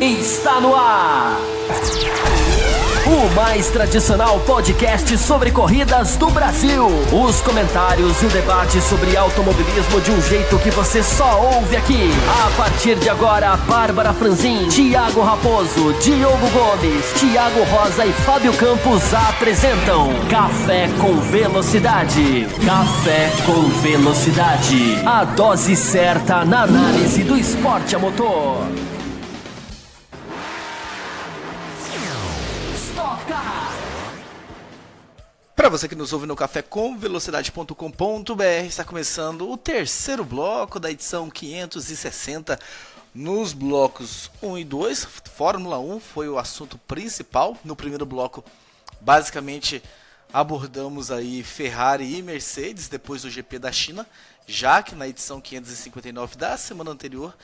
Está no ar! O mais tradicional podcast sobre corridas do Brasil. Os comentários e o debate sobre automobilismo de um jeito que você só ouve aqui. A partir de agora, Bárbara Franzin, Thiago Raposo, Diogo Gomes, Thiago Rosa e Fábio Campos apresentam Café com Velocidade. Café com Velocidade. A dose certa na análise do esporte a motor. Para você que nos ouve no cafécomvelocidade.com.br, está começando o terceiro bloco da edição 560. Nos blocos 1 e 2, Fórmula 1 foi o assunto principal. No primeiro bloco, basicamente, abordamos aí Ferrari e Mercedes depois do GP da China, já que na edição 559 da semana anterior,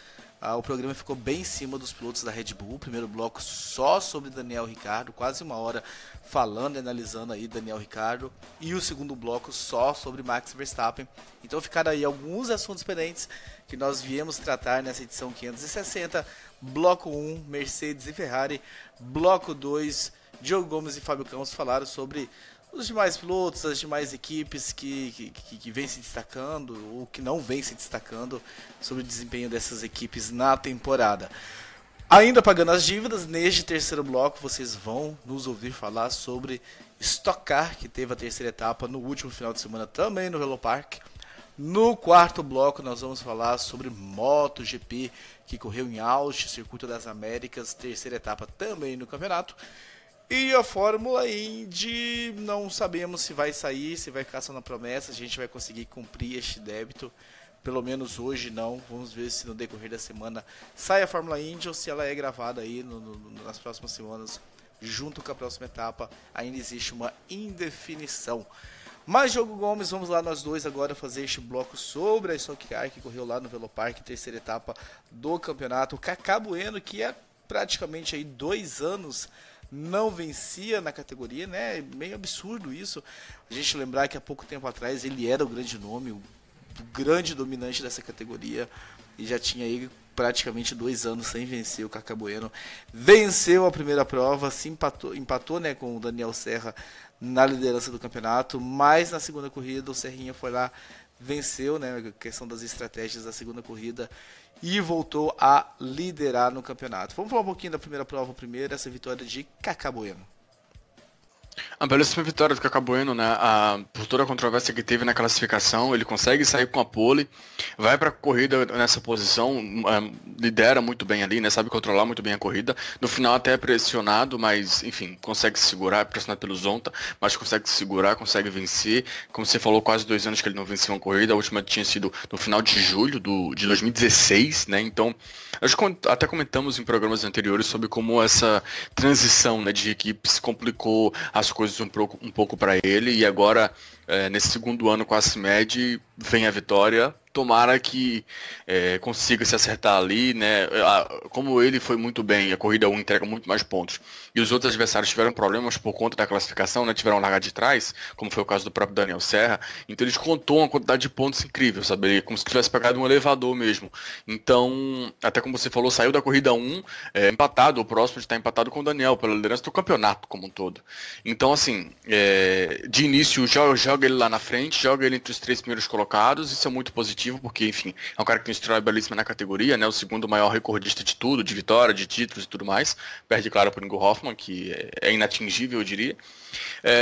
o programa ficou bem em cima dos pilotos da Red Bull. O primeiro bloco só sobre Daniel Ricciardo, quase uma hora falando e analisando aí Daniel Ricciardo. E o segundo bloco só sobre Max Verstappen. Então ficaram aí alguns assuntos diferentes que nós viemos tratar nessa edição 560. Bloco 1, Mercedes e Ferrari. Bloco 2, Diogo Gomes e Fábio Campos falaram sobre os demais pilotos, as demais equipes que vêm se destacando ou que não vêm se destacando, sobre o desempenho dessas equipes na temporada. Ainda pagando as dívidas, neste terceiro bloco vocês vão nos ouvir falar sobre Stock Car, que teve a terceira etapa no último final de semana também no Velo Park. No quarto bloco nós vamos falar sobre MotoGP, que correu em Austin, Circuito das Américas, terceira etapa também no campeonato. E a Fórmula Indy, não sabemos se vai sair, se vai ficar só na promessa, a gente vai conseguir cumprir este débito, pelo menos hoje não. Vamos ver se no decorrer da semana sai a Fórmula Indy ou se ela é gravada aí nas próximas semanas, junto com a próxima etapa. Ainda existe uma indefinição. Mas, Diogo Gomes, vamos lá nós dois agora fazer este bloco sobre a Stock Car, que correu lá no Velo Park, terceira etapa do campeonato. O Kaká Bueno, que é praticamente aí 2 anos não vencia na categoria, né? Meio absurdo isso. A gente lembrar que há pouco tempo atrás ele era o grande nome, o grande dominante dessa categoria, e já tinha aí praticamente 2 anos sem vencer. O Kaká Bueno venceu a primeira prova, se empatou, né, com o Daniel Serra na liderança do campeonato, mas na segunda corrida o Serrinha foi lá, venceu, né, a questão das estratégias da segunda corrida, e voltou a liderar no campeonato. Vamos falar um pouquinho da primeira prova primeiro, essa vitória de Kaká Bueno. A belíssima vitória do Kaká Bueno, né? Por toda a controvérsia que teve na classificação, ele consegue sair com a pole, vai para a corrida nessa posição, lidera muito bem ali, né? Sabe controlar muito bem a corrida. No final até é pressionado, mas enfim, consegue se segurar, é pressionado pelo Zonta, mas consegue se segurar, consegue vencer. Como você falou, quase 2 anos que ele não vencia uma corrida, a última tinha sido no final de julho de 2016, né? Então, até comentamos em programas anteriores sobre como essa transição, né, de equipes complicou as coisas um pouco para ele, e agora nesse segundo ano com a CIMED vem a vitória. Tomara que consiga se acertar ali, né? Como ele foi muito bem, a corrida 1 entrega muito mais pontos, e os outros adversários tiveram problemas por conta da classificação, né? Tiveram largar de trás, como foi o caso do próprio Daniel Serra. Então eles contou uma quantidade de pontos incrível, sabe? Como se tivesse pegado um elevador mesmo. Então, até como você falou, saiu da corrida 1 empatado, o próximo está empatado com o Daniel pela liderança do campeonato como um todo. Então, assim, de início joga ele lá na frente, joga ele entre os 3 primeiros colocados. Isso é muito positivo, porque, enfim, é um cara que tem uma história belíssima na categoria, né? O segundo maior recordista de tudo, de vitória, de títulos e tudo mais. Perde, claro, por Ingo Hoffmann, que é inatingível, eu diria.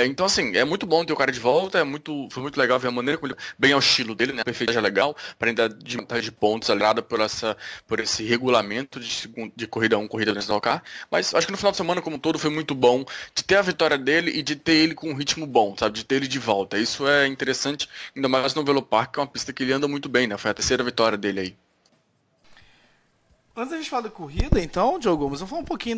Então, assim, é muito bom ter o cara de volta, foi muito legal ver a maneira como ele, bem ao estilo dele, né? A perfeição é legal, para ainda de vantagem de pontos, aliada por esse regulamento de corrida 1, corrida 2 no Car. Mas acho que no final de semana, como um todo, foi muito bom de ter a vitória dele e de ter ele com um ritmo bom, sabe? De ter ele de volta. Isso é interessante, ainda mais no Velo Park, que é uma pista que ele anda muito bem, né? Foi a terceira vitória dele aí. Antes da gente falar da corrida, então, Diogo Gomes, vamos falar um pouquinho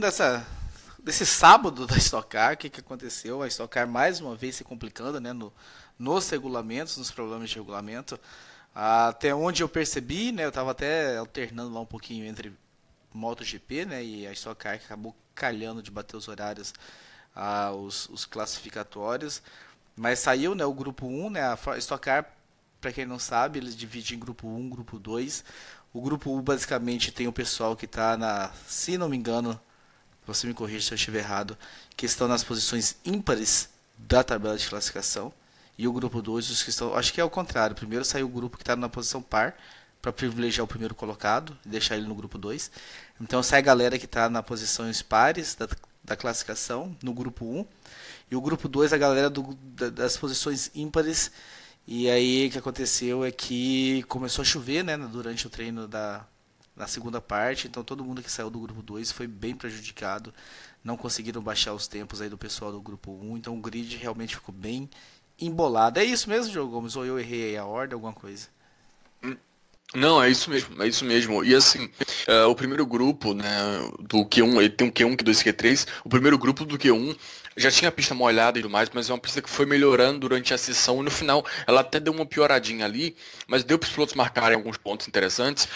desse sábado da Stock Car. O que aconteceu? A Stock Car mais uma vez se complicando, né, nos regulamentos, nos problemas de regulamento. Até onde eu percebi, né, eu estava até alternando lá um pouquinho entre MotoGP, né, e a Stock Car acabou calhando de bater os horários, os classificatórios. Mas saiu, né, o grupo 1, né, a Stock Car, para quem não sabe, eles dividem em grupo 1, grupo 2. O grupo U basicamente tem o pessoal que está se não me engano, você me corrija se eu estiver errado, que estão nas posições ímpares da tabela de classificação. E o grupo 2, os que estão, acho que é o contrário. Primeiro sai o grupo que está na posição par, para privilegiar o primeiro colocado e deixar ele no grupo 2. Então sai a galera que está na posições pares da classificação, no grupo 1. E o grupo 2, a galera das posições ímpares. E aí o que aconteceu é que começou a chover, né, durante o treino na segunda parte. Então todo mundo que saiu do grupo 2 foi bem prejudicado. Não conseguiram baixar os tempos aí do pessoal do grupo 1. Então o grid realmente ficou bem embolado. É isso mesmo, Diogo Gomes? Ou eu errei aí a ordem, alguma coisa? Não, é isso mesmo, é isso mesmo. E assim, o primeiro grupo, né, do Q1, ele tem um Q1, Q2 e Q3. O primeiro grupo do Q1 já tinha a pista molhada e tudo mais, mas é uma pista que foi melhorando durante a sessão. E no final, ela até deu uma pioradinha ali, mas deu para os pilotos marcarem alguns pontos interessantes.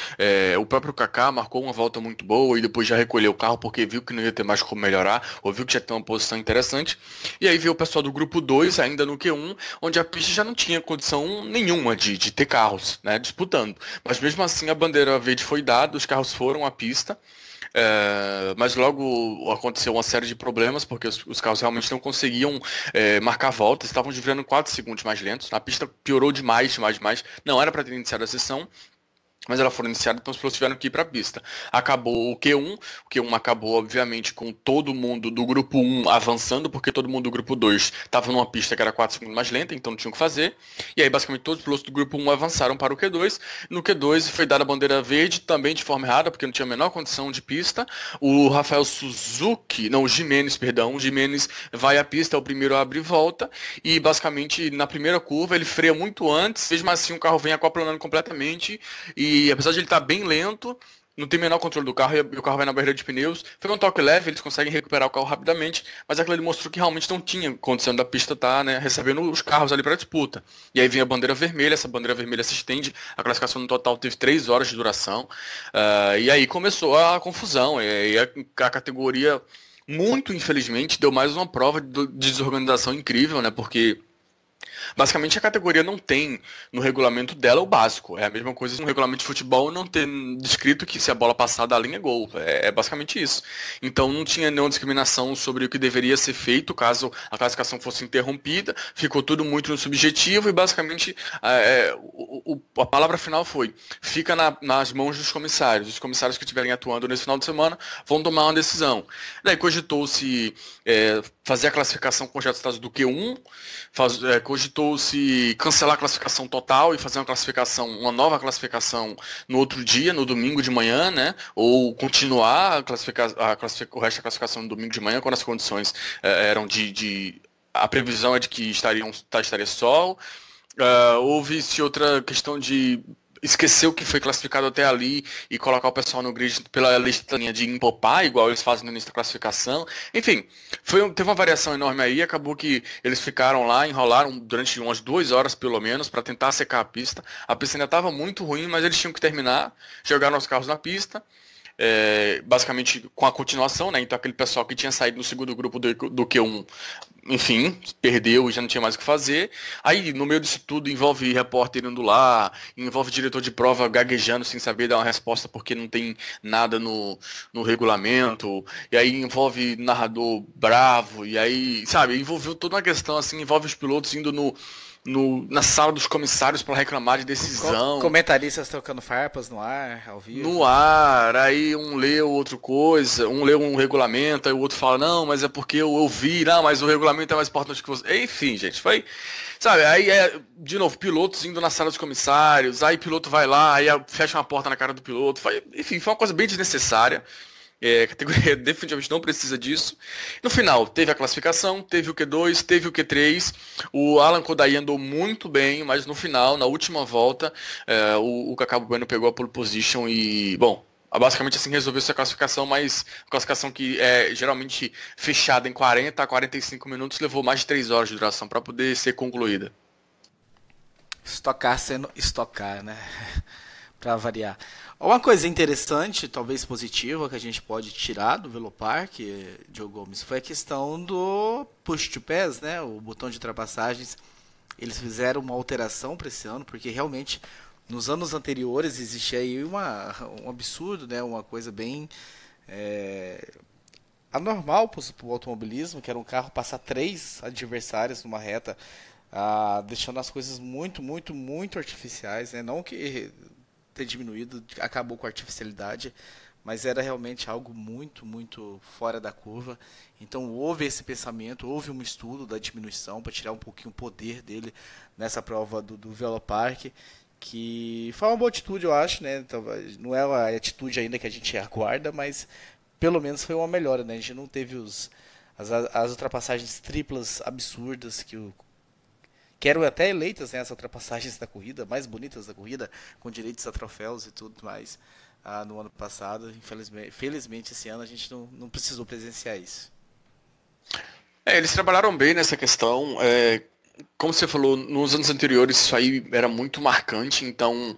O próprio Kaká marcou uma volta muito boa e depois já recolheu o carro porque viu que não ia ter mais como melhorar, ou viu que já tinha uma posição interessante. E aí veio o pessoal do grupo 2, ainda no Q1, onde a pista já não tinha condição nenhuma de ter carros, né, disputando. Mas mesmo assim a bandeira verde foi dada, os carros foram à pista. Mas logo aconteceu uma série de problemas, porque os carros realmente não conseguiam marcar voltas, estavam virando 4 segundos mais lentos, a pista piorou demais, não era para ter iniciado a sessão, mas ela foi iniciada, então os pilotos tiveram que ir para a pista. Acabou o Q1 acabou, obviamente, com todo mundo do grupo 1 avançando, porque todo mundo do grupo 2 estava numa pista que era 4 segundos mais lenta, então não tinha o que fazer. E aí, basicamente, todos os pilotos do grupo 1 avançaram para o Q2. No Q2 foi dada a bandeira verde, também de forma errada, porque não tinha a menor condição de pista. O Gimenez vai à pista, é o primeiro a abrir volta, e basicamente, na primeira curva, ele freia muito antes, mesmo assim o carro vem aquaplanando completamente, e apesar de ele estar bem lento, não tem o menor controle do carro e o carro vai na barreira de pneus. Foi um toque leve, eles conseguem recuperar o carro rapidamente, mas aquilo ali mostrou que realmente não tinha condição da pista estar, né, recebendo os carros ali para a disputa. E aí vem a bandeira vermelha, essa bandeira vermelha se estende, a classificação no total teve 3 horas de duração, e aí começou a confusão, e a categoria, muito infelizmente, deu mais uma prova de desorganização incrível, né, porque basicamente a categoria não tem no regulamento dela o básico. É a mesma coisa no regulamento de futebol não ter descrito que se a bola passar da linha é gol. É basicamente isso. Então não tinha nenhuma discriminação sobre o que deveria ser feito caso a classificação fosse interrompida. Ficou tudo muito no subjetivo e basicamente a palavra final foi: fica nas mãos dos comissários. Os comissários que estiverem atuando nesse final de semana vão tomar uma decisão. Daí cogitou-se fazer a classificação com os resultados do Q1, cogitou-se cancelar a classificação total e fazer uma nova classificação no outro dia, no domingo de manhã, né? Ou continuar o resto da classificação no domingo de manhã, quando as condições eram a previsão é de que estaria sol. Houve-se outra questão de esquecer o que foi classificado até ali e colocar o pessoal no grid pela listinha de empopar, igual eles fazem no início da classificação. Enfim, teve uma variação enorme aí, acabou que eles ficaram lá, enrolaram durante umas 2 horas pelo menos para tentar secar a pista. A pista ainda estava muito ruim, mas eles tinham que terminar, jogaram os carros na pista. Basicamente com a continuação, né? Então aquele pessoal que tinha saído no segundo grupo do Q1, enfim, perdeu e já não tinha mais o que fazer. Aí no meio disso tudo envolve repórter indo lá, envolve diretor de prova gaguejando sem saber dar uma resposta porque não tem nada no regulamento, e aí envolve narrador bravo, e aí, sabe, envolveu toda uma questão assim, envolve os pilotos indo na sala dos comissários para reclamar de decisão. Comentaristas trocando farpas no ar, ao vivo. No ar, aí um lê outra coisa, um lê um regulamento, aí o outro fala, não, mas é porque eu ouvi, não, mas o regulamento é mais importante que você. Enfim, gente, foi. Sabe, aí de novo, pilotos indo na sala dos comissários, aí piloto vai lá, aí fecha uma porta na cara do piloto. Enfim, foi uma coisa bem desnecessária. A categoria definitivamente não precisa disso. No final, teve a classificação, teve o Q2, teve o Q3. O Alan Kodayi andou muito bem, mas no final, na última volta, o Kaká Bueno pegou a pole position e, bom, basicamente assim resolveu-se a classificação, mas a classificação que é geralmente fechada em 40 a 45 minutos levou mais de 3 horas de duração para poder ser concluída. Estocar sendo estocar, né? Para variar. Uma coisa interessante, talvez positiva, que a gente pode tirar do Velopark, Diogo Gomes, foi a questão do push to pass, né? O botão de ultrapassagens. Eles fizeram uma alteração para esse ano, porque realmente nos anos anteriores existia aí um absurdo, né? Uma coisa bem anormal para o automobilismo, que era um carro passar 3 adversários numa reta, deixando as coisas muito, muito, muito artificiais, né? Não que ter diminuído acabou com a artificialidade, mas era realmente algo muito, muito fora da curva. Então houve esse pensamento, houve um estudo da diminuição para tirar um pouquinho o poder dele nessa prova do Velopark, que foi uma boa atitude, eu acho, né? Então, não é a atitude ainda que a gente aguarda, mas pelo menos foi uma melhora, né? A gente não teve as ultrapassagens triplas absurdas que eram até eleitas, né, as ultrapassagens da corrida, mais bonitas da corrida, com direitos a troféus e tudo mais, no ano passado. Felizmente esse ano a gente não precisou presenciar isso. Eles trabalharam bem nessa questão. Como você falou, nos anos anteriores isso aí era muito marcante, então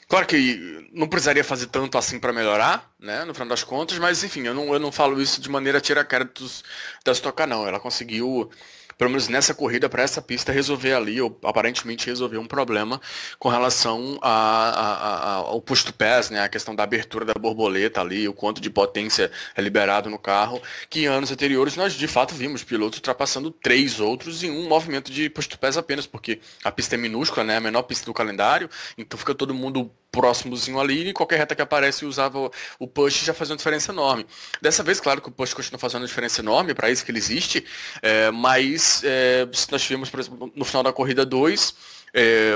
claro que não precisaria fazer tanto assim para melhorar, né, no final das contas, mas enfim, eu não falo isso de maneira a tirar créditos da Stock Car, não. Ela conseguiu, pelo menos nessa corrida, para essa pista, resolver ali, ou aparentemente resolver um problema com relação ao push to pass, né, a questão da abertura da borboleta ali, o quanto de potência é liberado no carro, que em anos anteriores nós de fato vimos pilotos ultrapassando 3 outros em um movimento de push to pass apenas, porque a pista é minúscula, né, a menor pista do calendário, então fica todo mundo próximozinho ali, e qualquer reta que aparece usava o push, já fazia uma diferença enorme. Dessa vez, claro que o push continua fazendo uma diferença enorme, para isso que ele existe, mas nós tivemos, por exemplo, no final da corrida 2,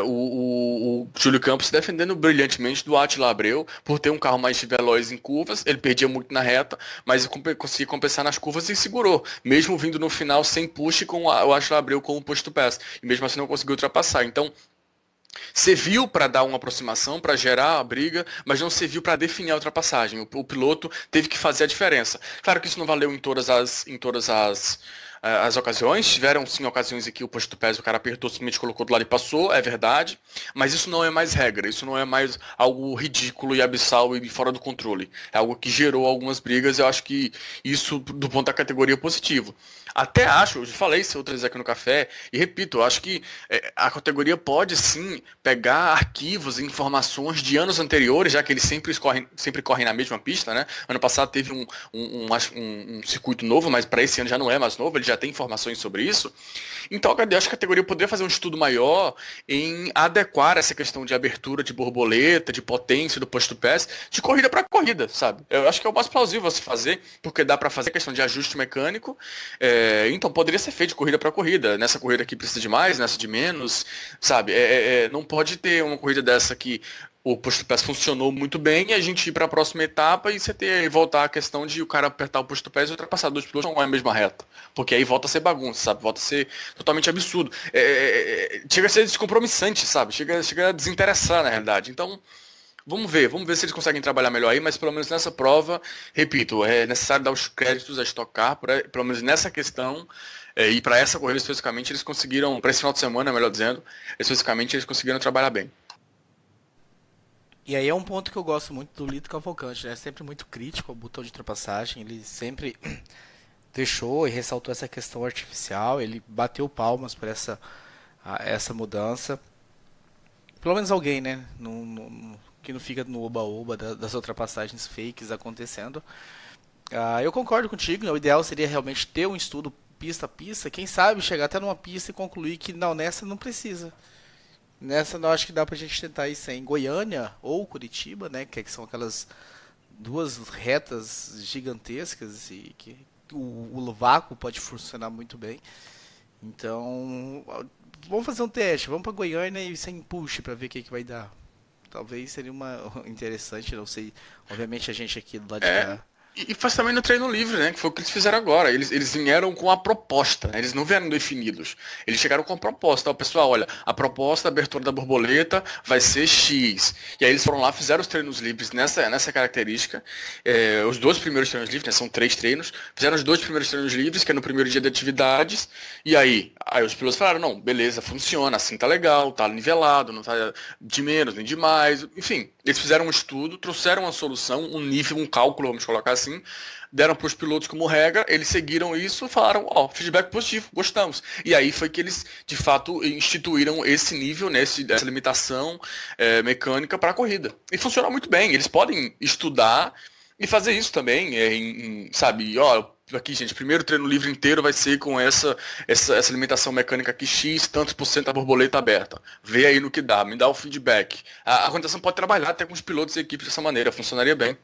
o Júlio Campos defendendo brilhantemente do Attila Abreu por ter um carro mais veloz em curvas. Ele perdia muito na reta, mas conseguia compensar nas curvas e segurou, mesmo vindo no final sem push, com o Attila Abreu com o push to pass, e mesmo assim não conseguiu ultrapassar. Então serviu para dar uma aproximação, para gerar a briga, mas não serviu para definir a ultrapassagem. O piloto teve que fazer a diferença. Claro que isso não valeu em todas as ocasiões. Tiveram sim ocasiões em que o push to pass o cara apertou, simplesmente colocou do lado e passou, é verdade, mas isso não é mais regra, isso não é mais algo ridículo e abissal e fora do controle. É algo que gerou algumas brigas. Eu acho que isso, do ponto da categoria, é positivo. Até acho, eu já falei isso outras vezes aqui no café, e repito, eu acho que a categoria pode sim pegar arquivos e informações de anos anteriores, já que eles sempre correm na mesma pista, né? Ano passado teve um circuito novo, mas para esse ano já não é mais novo, ele já tem informações sobre isso. Então eu acho que a categoria poderia fazer um estudo maior em adequar essa questão de abertura de borboleta, de potência do push to pass, de corrida para corrida, sabe? Eu acho que é o mais plausível você fazer, porque dá para fazer a questão de ajuste mecânico. Então poderia ser feito de corrida para corrida. Nessa corrida aqui precisa de mais, nessa de menos, sabe? Não pode ter uma corrida dessa que o push to pass funcionou muito bem e a gente ir para a próxima etapa e você voltar a questão de o cara apertar o push to pass e ultrapassar 2 pilotos não é a mesma reta. Porque aí volta a ser bagunça, sabe? Volta a ser totalmente absurdo. Chega a ser descompromissante, sabe? Chega a desinteressar, na realidade. Então, vamos ver se eles conseguem trabalhar melhor aí, mas pelo menos nessa prova, repito, é necessário dar os créditos a Stock Car, pelo menos nessa questão, e para essa corrida especificamente eles conseguiram, para esse final de semana, melhor dizendo, especificamente eles conseguiram trabalhar bem. E aí é um ponto que eu gosto muito do Lito Cavalcante, né? É sempre muito crítico ao botão de ultrapassagem, ele sempre deixou e ressaltou essa questão artificial, ele bateu palmas por essa mudança. Pelo menos alguém, né? Que não fica no oba-oba das ultrapassagens fakes acontecendo. Eu concordo contigo, né? O ideal seria realmente ter um estudo pista a pista, quem sabe chegar até numa pista e concluir que não, nessa não precisa. Nessa eu acho que dá pra gente tentar isso em Goiânia ou Curitiba, né? Que são aquelas 2 retas gigantescas e que o vácuo pode funcionar muito bem. Então, vamos fazer um teste, vamos pra Goiânia e sem push pra ver o que vai dar. Talvez seria interessante, não sei. Obviamente a gente aqui do lado de cá. E faz também no treino livre, né? Que foi o que eles fizeram agora. Eles vieram com a proposta, né? Eles não vieram definidos. Eles chegaram com a proposta. O pessoal, olha, a proposta da abertura da borboleta vai ser X. E aí eles foram lá, fizeram os treinos livres nessa característica. Os 2 primeiros treinos livres, né? São 3 treinos. Fizeram os 2 primeiros treinos livres, que é no primeiro dia de atividades. E aí os pilotos falaram, não, beleza, funciona, assim tá legal, tá nivelado, não tá de menos nem de mais. Enfim, Eles fizeram um estudo, trouxeram uma solução, um nível, um cálculo, vamos colocar assim, deram para os pilotos como regra, eles seguiram isso e falaram, feedback positivo, gostamos. E aí foi que eles, de fato, instituíram esse nível, né, essa limitação mecânica para a corrida. E funciona muito bem, eles podem estudar e fazer isso também, sabe, aqui, gente, primeiro treino livre inteiro vai ser com essa limitação mecânica aqui, X, tantos por cento da borboleta aberta. Vê aí no que dá, me dá o feedback. A organização pode trabalhar até com os pilotos e equipes dessa maneira, funcionaria bem.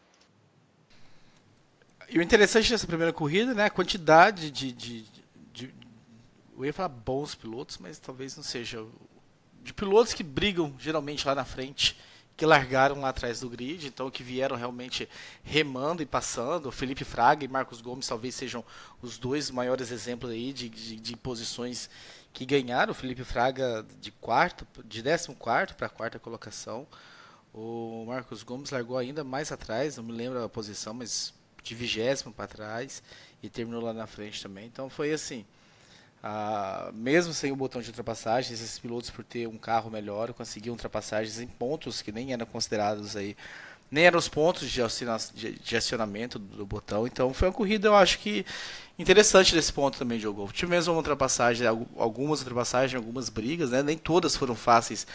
E o interessante dessa primeira corrida, né, a quantidade eu ia falar bons pilotos, mas talvez não seja, de pilotos que brigam geralmente lá na frente, que largaram lá atrás do grid, então que vieram realmente remando e passando. O Felipe Fraga e Marcos Gomes talvez sejam os dois maiores exemplos aí de posições que ganharam. O Felipe Fraga de 14º para a quarta colocação. O Marcos Gomes largou ainda mais atrás, não me lembro a posição, mas de 20º para trás e terminou lá na frente também. Então foi assim, mesmo sem o botão de ultrapassagem, esses pilotos, por ter um carro melhor, conseguiam ultrapassagens em pontos que nem eram considerados aí, nem eram os pontos de acionamento do botão. Então foi uma corrida, eu acho que interessante desse ponto também, Diogo. Tive mesmo uma ultrapassagem, algumas ultrapassagens, algumas brigas, né? Nem todas foram fáceis.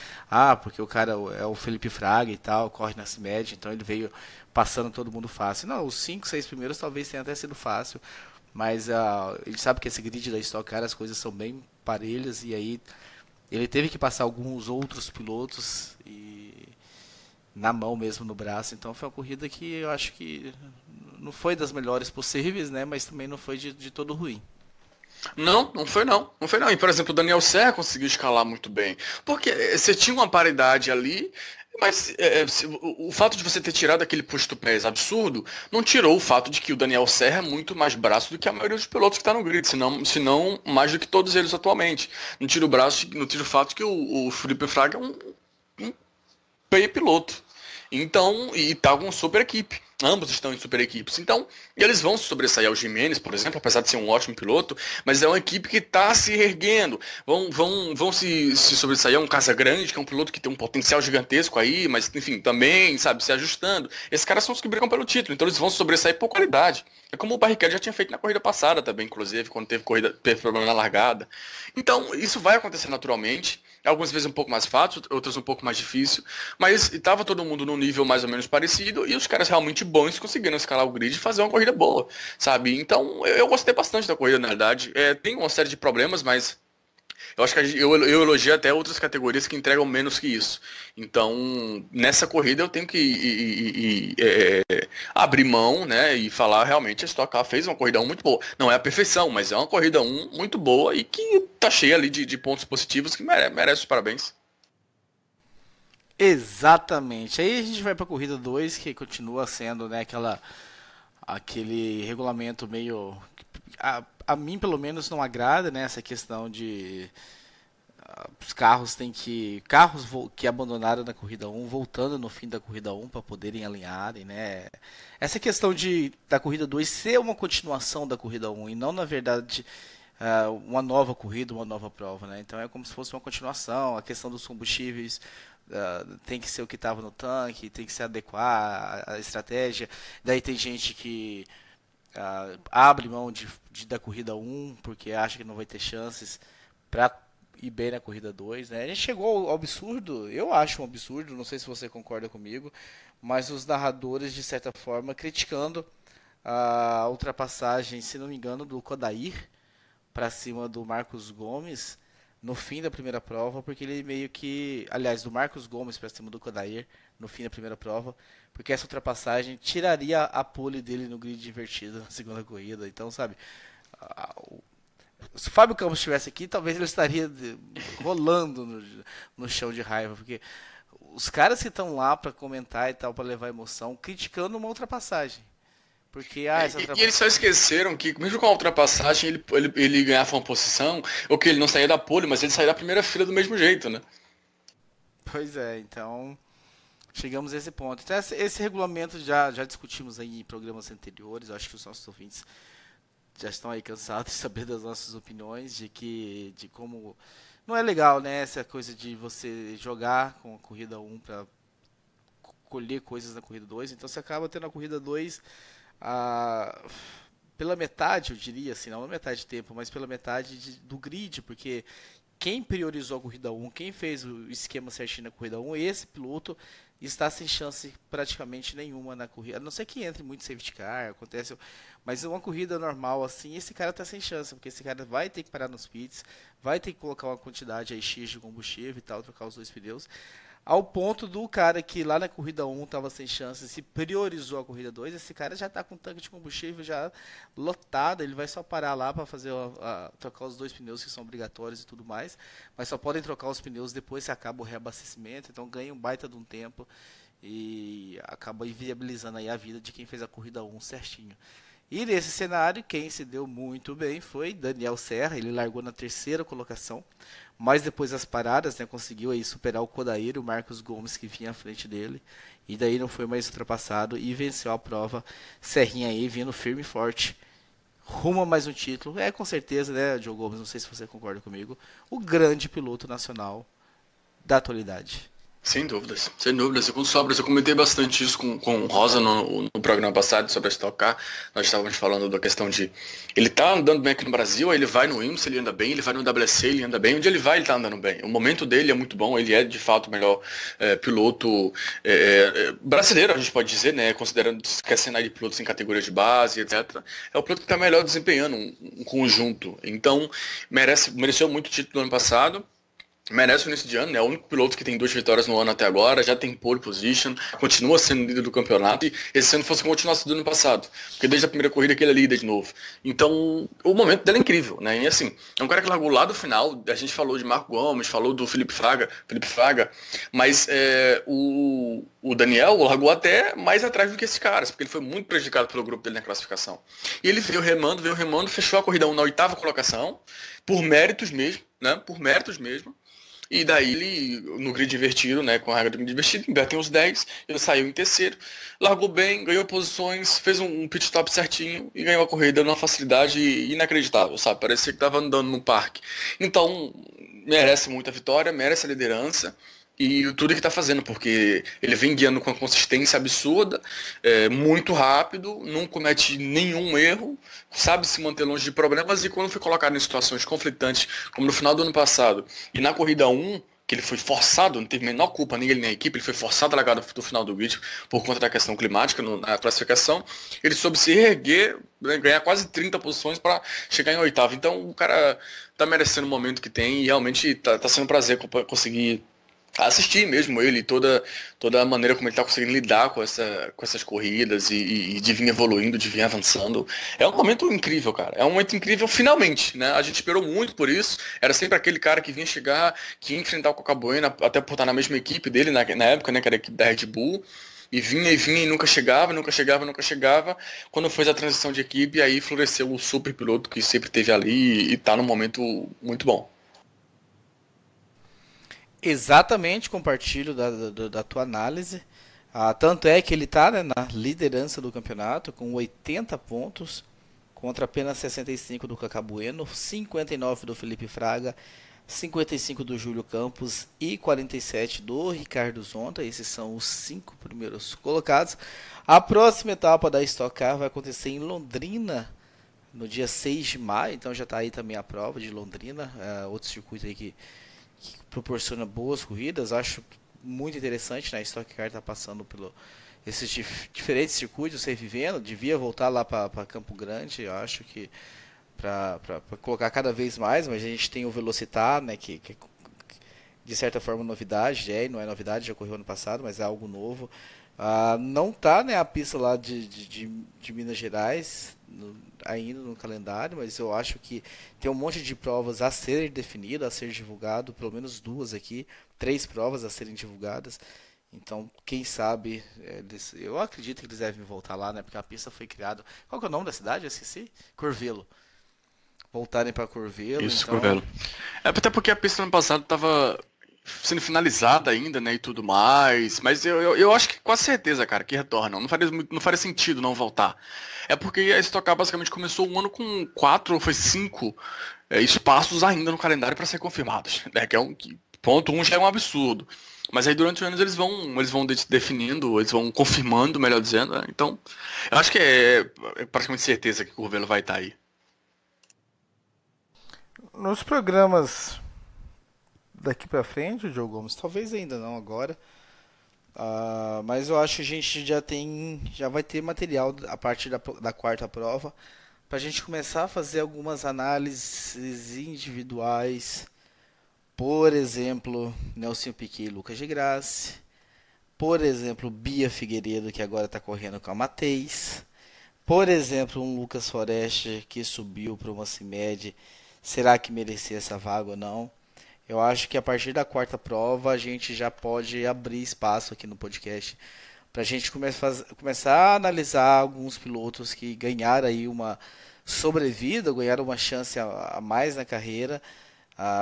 Porque o cara é o Felipe Fraga e tal, corre na CIMED, então ele veio passando todo mundo fácil. Não, os 5, 6 primeiros talvez tenha até sido fácil. Mas ele sabe que esse grid da Stock Car as coisas são bem parelhas, e aí ele teve que passar alguns outros pilotos na mão mesmo, no braço. Então foi uma corrida que eu acho que não foi das melhores possíveis, né? Mas também não foi de todo ruim. Não foi não. Não foi não. E, por exemplo, o Daniel Serra conseguiu escalar muito bem. Porque você tinha uma paridade ali, mas o fato de você ter tirado aquele posto pés absurdo não tirou o fato de que o Daniel Serra é muito mais braço do que a maioria dos pilotos que está no grid, se não mais do que todos eles atualmente. Não tira o fato de que o Felipe Fraga é um piloto. Então, e tá com super equipe. Ambos estão em super equipes. Então, eles vão se sobressair ao Jimenez, por exemplo, apesar de ser um ótimo piloto, mas é uma equipe que está se erguendo. Vão se sobressair a um Casagrande, que é um piloto que tem um potencial gigantesco aí, mas, enfim, também, sabe, se ajustando. Esses caras são os que brigam pelo título, então eles vão se sobressair por qualidade. É como o Barrichello já tinha feito na corrida passada também, inclusive, quando teve problema na largada. Então, isso vai acontecer naturalmente. Algumas vezes um pouco mais fácil, outras um pouco mais difícil, mas estava todo mundo num nível mais ou menos parecido e os caras realmente bons conseguiram escalar o grid e fazer uma corrida boa, sabe? Então eu gostei bastante da corrida, na verdade. Tem uma série de problemas, mas eu acho que eu elogio até outras categorias que entregam menos que isso. Então, nessa corrida eu tenho que abrir mão, né, e falar realmente a Stock Car fez uma corrida 1 muito boa. Não é a perfeição, mas é uma corrida 1 muito boa e que tá cheia ali de pontos positivos que merece os parabéns. Exatamente. Aí a gente vai para a corrida 2, que continua sendo, né, aquele regulamento meio... A mim, pelo menos, não agrada, né, essa questão de... os carros que abandonaram na corrida 1, voltando no fim da corrida 1 para poderem alinharem, né? Essa questão da corrida 2 ser uma continuação da corrida 1 e não, na verdade, uma nova corrida, uma nova prova, né? Então é como se fosse uma continuação. A questão dos combustíveis tem que ser o que estava no tanque, tem que se adequar à estratégia. Daí tem gente que abre mão da corrida 1 porque acha que não vai ter chances para ir bem na corrida 2, né? A gente chegou ao absurdo, eu acho um absurdo, não sei se você concorda comigo, mas os narradores, de certa forma, criticando a ultrapassagem, se não me engano, do Kodair para cima do Marcos Gomes no fim da primeira prova, porque ele meio que... Aliás, do Marcos Gomes para cima do Kodair no fim da primeira prova, porque essa ultrapassagem tiraria a pole dele no grid invertido na segunda corrida. Então, sabe... Se o Fábio Campos estivesse aqui, talvez ele estaria rolando no chão de raiva, porque os caras que estão lá para comentar e tal, para levar emoção, criticando uma ultrapassagem. Porque, e eles só esqueceram que, mesmo com a ultrapassagem, ele ganhava uma posição, ou que ele não saía da pole, mas ele saía da primeira fila do mesmo jeito, né? Pois é, então chegamos a esse ponto. Então, esse regulamento já discutimos aí em programas anteriores, acho que os nossos ouvintes já estão aí cansados de saber das nossas opiniões, de como não é legal, né, essa coisa de você jogar com a corrida 1 para colher coisas na corrida 2, então você acaba tendo a corrida 2 pela metade, eu diria assim, não na metade de tempo, mas pela metade do grid, porque quem priorizou a corrida 1, quem fez o esquema certinho na corrida 1, esse piloto está sem chance praticamente nenhuma na corrida, a não ser que entre muito safety car, acontece, mas uma corrida normal assim, esse cara está sem chance, porque esse cara vai ter que parar nos pits, vai ter que colocar uma quantidade aí X de combustível e tal, trocar os 2 pneus, ao ponto do cara que lá na corrida 1 estava sem chance, se priorizou a corrida 2, esse cara já está com o tanque de combustível já lotado, ele vai só parar lá para fazer trocar os 2 pneus que são obrigatórios e tudo mais, mas só podem trocar os pneus depois que acaba o reabastecimento, então ganha um baita de um tempo e acaba inviabilizando aí a vida de quem fez a corrida 1 certinho. E nesse cenário, quem se deu muito bem foi Daniel Serra, ele largou na 3ª colocação, mas depois das paradas, né, conseguiu aí superar o Kodair, o Marcos Gomes que vinha à frente dele, e daí não foi mais ultrapassado e venceu a prova. Serrinha aí vindo firme e forte, rumo a mais um título, com certeza, né, Diogo Gomes, não sei se você concorda comigo, o grande piloto nacional da atualidade. Sem dúvidas, sem dúvidas. E com sobras, eu comentei bastante isso com o Rosa no programa passado sobre a Stock Car. Nós estávamos falando da questão de ele tá andando bem aqui no Brasil, aí ele vai no IMSA, ele anda bem, ele vai no WC, ele anda bem. Onde ele vai, ele tá andando bem. O momento dele é muito bom, ele é de fato o melhor piloto brasileiro, a gente pode dizer, né? Considerando que é cenário de pilotos em categorias de base, etc. É o piloto que está melhor desempenhando um conjunto. Então, mereceu muito o título do ano passado. Merece o início de ano, né? É o único piloto que tem 2 vitórias no ano até agora, já tem pole position, continua sendo líder do campeonato e esse ano fosse continuar sendo do ano passado, porque desde a primeira corrida que ele é líder de novo. Então, o momento dele é incrível, né? E assim, é um cara que largou lá do final, a gente falou de Marco Gomes, falou do Felipe Fraga, mas o Daniel largou até mais atrás do que esses caras, porque ele foi muito prejudicado pelo grupo dele na classificação. E ele veio remando, fechou a corrida 1 na 8ª colocação, por méritos mesmo, né? Por méritos mesmo. E daí ele, no grid invertido, né, com a regra do grid invertido, invertem os 10, ele saiu em 3º, largou bem, ganhou posições, fez um pit stop certinho e ganhou a corrida numa facilidade inacreditável, sabe? Parecia que estava andando no parque. Então, merece muita vitória, merece a liderança e tudo que está fazendo, porque ele vem guiando com uma consistência absurda, muito rápido, não comete nenhum erro, sabe se manter longe de problemas e quando foi colocado em situações conflitantes, como no final do ano passado, e na corrida 1, que ele foi forçado, não teve a menor culpa, nem ele nem a equipe, ele foi forçado a largar do final do grid por conta da questão climática na classificação, ele soube se reerguer, ganhar quase 30 posições para chegar em 8º. Então o cara está merecendo o momento que tem e realmente está sendo um prazer conseguir assistir mesmo ele, toda a maneira como ele está conseguindo lidar com essas corridas e de vir evoluindo, de vir avançando. É um momento incrível, cara. É um momento incrível finalmente, né? A gente esperou muito por isso. Era sempre aquele cara que vinha chegar, que ia enfrentar o Coca Bueno, até por estar na mesma equipe dele na época, né? Que era a equipe da Red Bull. E vinha e nunca chegava. Quando fez a transição de equipe, aí floresceu o super piloto que sempre esteve ali e está num momento muito bom. Exatamente, compartilho da tua análise. Tanto é que ele está, né, na liderança do campeonato com 80 pontos contra apenas 65 do Coca Bueno, 59 do Felipe Fraga, 55 do Júlio Campos e 47 do Ricardo Zonta. Esses são os 5 primeiros colocados. A próxima etapa da Stock Car vai acontecer em Londrina no dia 6 de maio, então já está aí também a prova de Londrina, outro circuito aí que proporciona boas corridas. Acho muito interessante, né? A Stock Car está passando por esses diferentes circuitos, revivendo, devia voltar lá para Campo Grande, eu acho que para colocar cada vez mais, mas a gente tem o Velocitar, né, que de certa forma novidade, não é novidade, já ocorreu ano passado, mas é algo novo. Não está, né, a pista lá de Minas Gerais ainda no calendário, mas eu acho que tem um monte de provas a serem definidas, a ser divulgado, pelo menos 2 aqui, 3 provas a serem divulgadas. Então, quem sabe, eu acredito que eles devem voltar lá, né? Porque a pista foi criada. Qual que é o nome da cidade? Eu esqueci. Corvelo. Voltarem para Corvelo. Isso, então... Corvelo. Até porque a pista no passado estava sendo finalizada ainda, né, e tudo mais, mas eu acho que com a certeza, cara, que retornam. Não faria sentido não voltar. É porque a Stock Car basicamente começou um ano com 4 ou foi 5 espaços ainda no calendário para ser confirmados, né, que é ponto 1 já é um absurdo. Mas aí durante os anos eles vão definindo, eles vão confirmando, melhor dizendo, né? Então, eu acho que é praticamente certeza que o Curvelo vai estar aí. Nos programas daqui pra frente, o Diogo Gomes, talvez ainda não agora, mas eu acho que a gente já vai ter material a partir da quarta prova pra gente começar a fazer algumas análises individuais. Por exemplo, Nelson Piquet e Lucas de Grassi. Por exemplo, Bia Figueiredo, que agora está correndo com a Mateis. Por exemplo, um Lucas Forest que subiu para uma CIMED. Será que merecia essa vaga ou não? Eu acho que a partir da quarta prova a gente já pode abrir espaço aqui no podcast para a gente começar a analisar alguns pilotos que ganharam aí uma sobrevida, ganharam uma chance a mais na carreira.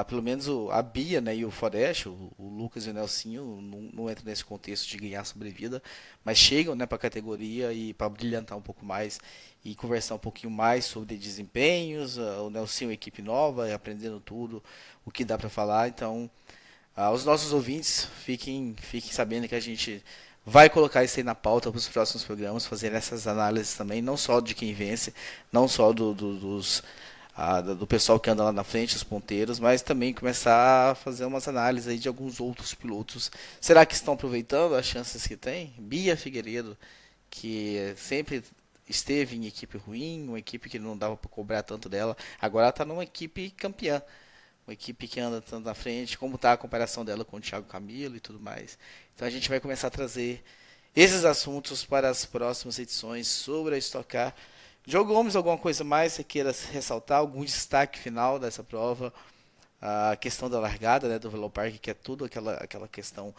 Pelo menos a Bia, né, e o Forest, o Lucas e o Nelsinho não entram nesse contexto de ganhar sobrevida, mas chegam, né, para a categoria e para brilhantar um pouco mais e conversar um pouquinho mais sobre desempenhos. O Nelsinho, equipe nova, aprendendo tudo o que dá para falar. Então, os nossos ouvintes fiquem sabendo que a gente vai colocar isso aí na pauta para os próximos programas, fazer essas análises também, não só de quem vence, não só do pessoal que anda lá na frente, os ponteiros, mas também começar a fazer umas análises aí de alguns outros pilotos. Será que estão aproveitando as chances que tem? Bia Figueiredo, que sempre esteve em equipe ruim, uma equipe que não dava para cobrar tanto dela, agora ela está numa equipe campeã, uma equipe que anda tanto na frente, como está a comparação dela com o Thiago Camilo e tudo mais. Então a gente vai começar a trazer esses assuntos para as próximas edições sobre a Stock Car. Diogo Gomes, alguma coisa mais você queira ressaltar? Algum destaque final dessa prova? A questão da largada, né, do Velopark, que é tudo aquela questão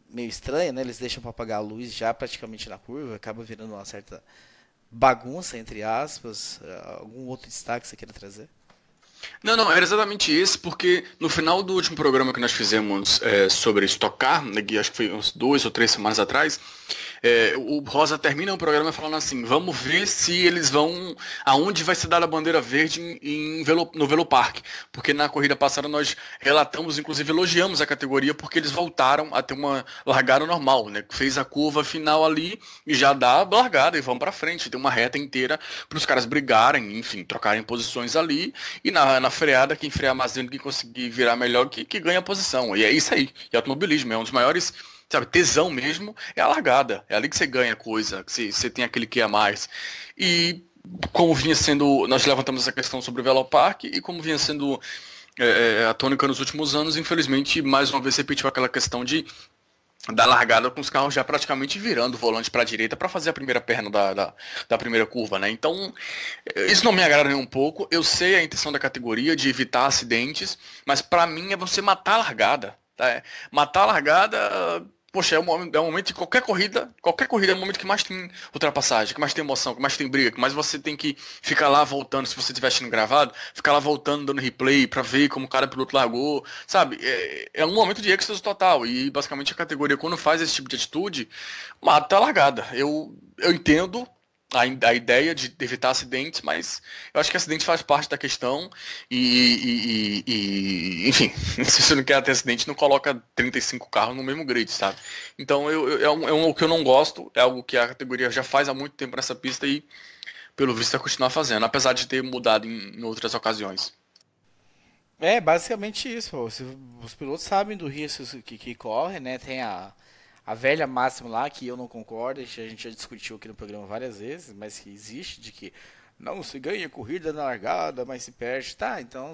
meio estranha, né? Eles deixam para apagar a luz já praticamente na curva, acaba virando uma certa bagunça, entre aspas. Algum outro destaque você queira trazer? Não, era exatamente esse, porque no final do último programa que nós fizemos sobre Stock Car, né, que acho que foi uns 2 ou 3 semanas atrás, o Rosa termina o programa falando assim, vamos ver se eles vão, aonde vai ser dada a bandeira verde no Velopark, porque na corrida passada nós relatamos, inclusive elogiamos a categoria, porque eles voltaram a ter uma largada normal, né, fez a curva final ali e já dá a largada e vão para frente, tem uma reta inteira para os caras brigarem, enfim, trocarem posições ali, e na freada, quem frear mais dentro, quem conseguir virar melhor, que ganha a posição, e é isso aí, e automobilismo é um dos maiores, sabe, tesão mesmo, é a largada. É ali que você ganha coisa, que você tem aquele que é a mais. E como vinha sendo, nós levantamos essa questão sobre o Velopark, e como vinha sendo a tônica nos últimos anos, infelizmente, mais uma vez repetiu aquela questão da largada com os carros já praticamente virando o volante para a direita para fazer a primeira perna da primeira curva, né? Então, isso não me agrada nem um pouco. Eu sei a intenção da categoria de evitar acidentes, mas para mim é você matar a largada. Tá? Matar a largada, poxa, é um momento de qualquer corrida é o momento que mais tem ultrapassagem, que mais tem emoção, que mais tem briga, que mais você tem que ficar lá voltando, se você estiver assistindo gravado, ficar lá voltando, dando replay pra ver como o cara piloto largou, sabe? É um momento de êxtase total, e basicamente a categoria, quando faz esse tipo de atitude, mata a largada. Eu entendo a ideia de evitar acidentes, mas eu acho que acidente faz parte da questão enfim, se você não quer ter acidente, não coloca 35 carros no mesmo grid, sabe? Então o que eu não gosto, é algo que a categoria já faz há muito tempo nessa pista e pelo visto vai continuar fazendo, apesar de ter mudado em outras ocasiões. É, basicamente isso. Pô. Os pilotos sabem do risco que corre, né? Tem a velha máxima lá, que eu não concordo, a gente já discutiu aqui no programa várias vezes, mas que existe, de que não se ganha corrida na largada, mas se perde. Tá, então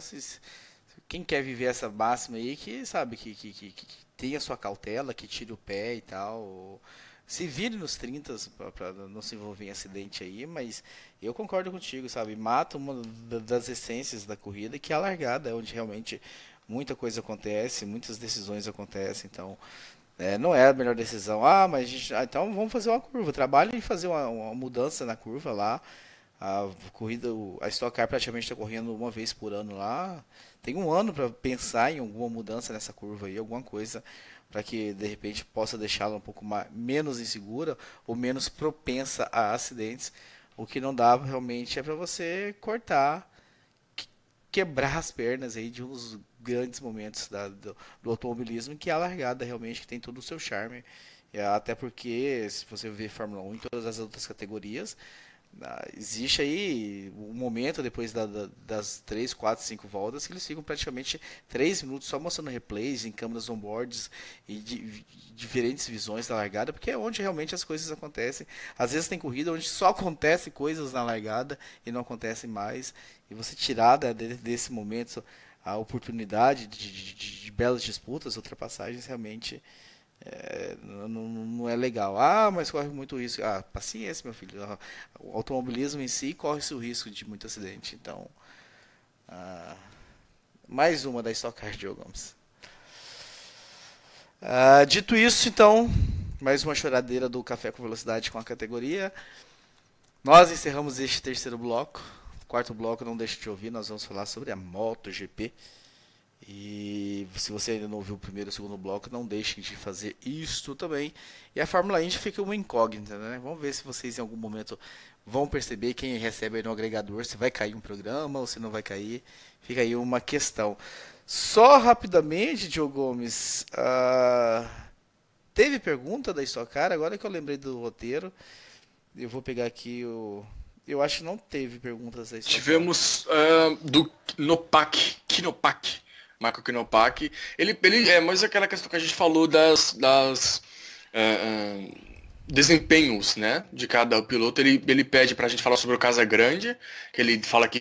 quem quer viver essa máxima aí, que sabe que tenha sua cautela, que tire o pé e tal, se vire nos 30 para não se envolver em acidente aí, mas eu concordo contigo, sabe? Mata uma das essências da corrida, que é a largada, onde realmente muita coisa acontece, muitas decisões acontecem, então não é a melhor decisão. Mas então vamos fazer uma curva. Trabalhe em fazer uma mudança na curva lá. A corrida, a Stock Car praticamente está correndo uma vez por ano lá. Tem um ano para pensar em alguma mudança nessa curva aí, alguma coisa para que de repente possa deixá-la um pouco menos insegura ou menos propensa a acidentes. O que não dá realmente é para você cortar, quebrar as pernas aí de uns grandes momentos do automobilismo, que é a largada realmente, que tem todo o seu charme. Até porque, se você ver Fórmula 1 em todas as outras categorias, existe aí um momento depois das 3, 4, 5 voltas que eles ficam praticamente 3 minutos só mostrando replays em câmeras on-boards e diferentes visões da largada, porque é onde realmente as coisas acontecem. Às vezes tem corrida onde só acontecem coisas na largada e não acontecem mais, e você tirar desse momento a oportunidade de belas disputas, ultrapassagens, realmente não é legal. Mas corre muito risco. Paciência, meu filho. O automobilismo em si corre-se o risco de muito acidente. Então, mais uma da Stock Car, Diogo Gomes. Dito isso, então, mais uma choradeira do Café com Velocidade com a categoria. Nós encerramos este terceiro bloco. Quarto bloco, não deixe de ouvir, nós vamos falar sobre a MotoGP. E se você ainda não ouviu o primeiro e o segundo bloco, não deixem de fazer isto também. E a Fórmula Indy fica uma incógnita, né? Vamos ver se vocês em algum momento vão perceber quem recebe aí no agregador, se vai cair um programa ou se não vai cair. Fica aí uma questão. Só rapidamente, Diogo Gomes, teve pergunta da Stock Car, agora que eu lembrei do roteiro. Eu vou pegar aqui eu acho que não teve perguntas da Stock Car. Tivemos do Knopak. Michael Knopak, ele mas aquela questão que a gente falou das desempenhos, né, de cada piloto, ele pede pra gente falar sobre o Casagrande, que ele fala que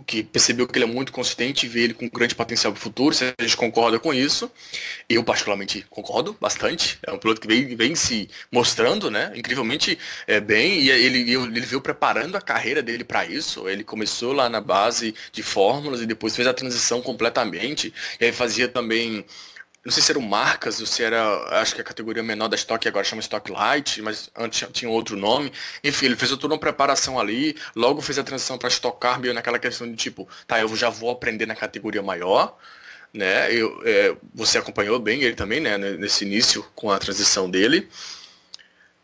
que percebeu que ele é muito consistente e vê ele com grande potencial pro futuro, se a gente concorda com isso. Eu particularmente concordo bastante, é um piloto que vem se mostrando, né, incrivelmente bem, e ele veio preparando a carreira dele para isso. Ele começou lá na base de fórmulas e depois fez a transição completamente, e aí fazia também, não sei se era o Marcas ou se era, acho que a categoria menor da Stock agora chama Stock Light, mas antes tinha outro nome. Enfim, ele fez toda uma preparação ali, logo fez a transição para Stock Car, meio naquela questão de tipo, eu já vou aprender na categoria maior, né? Você acompanhou bem ele também, né, nesse início com a transição dele.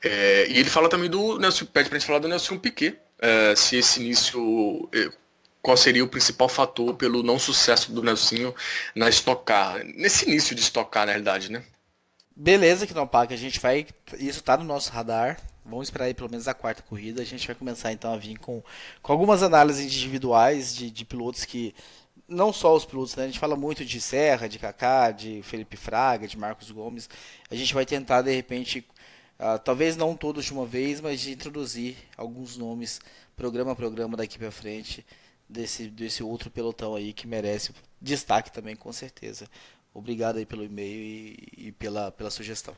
E ele fala também do Nelson, pede pra gente falar do Nelson Piquet, se esse início, qual seria o principal fator pelo não sucesso do Nelsinho na Stock Car, nesse início de Stock Car, na realidade, né? Beleza, Knopak, a gente vai, isso tá no nosso radar, vamos esperar aí pelo menos a quarta corrida, a gente vai começar então a vir com algumas análises individuais de pilotos que, não só os pilotos, né? A gente fala muito de Serra, de Kaká, de Felipe Fraga, de Marcos Gomes, a gente vai tentar de repente, talvez não todos de uma vez, mas de introduzir alguns nomes, programa a programa daqui pra frente, desse outro pelotão aí que merece destaque também, com certeza. Obrigado aí pelo e-mail e pela sugestão.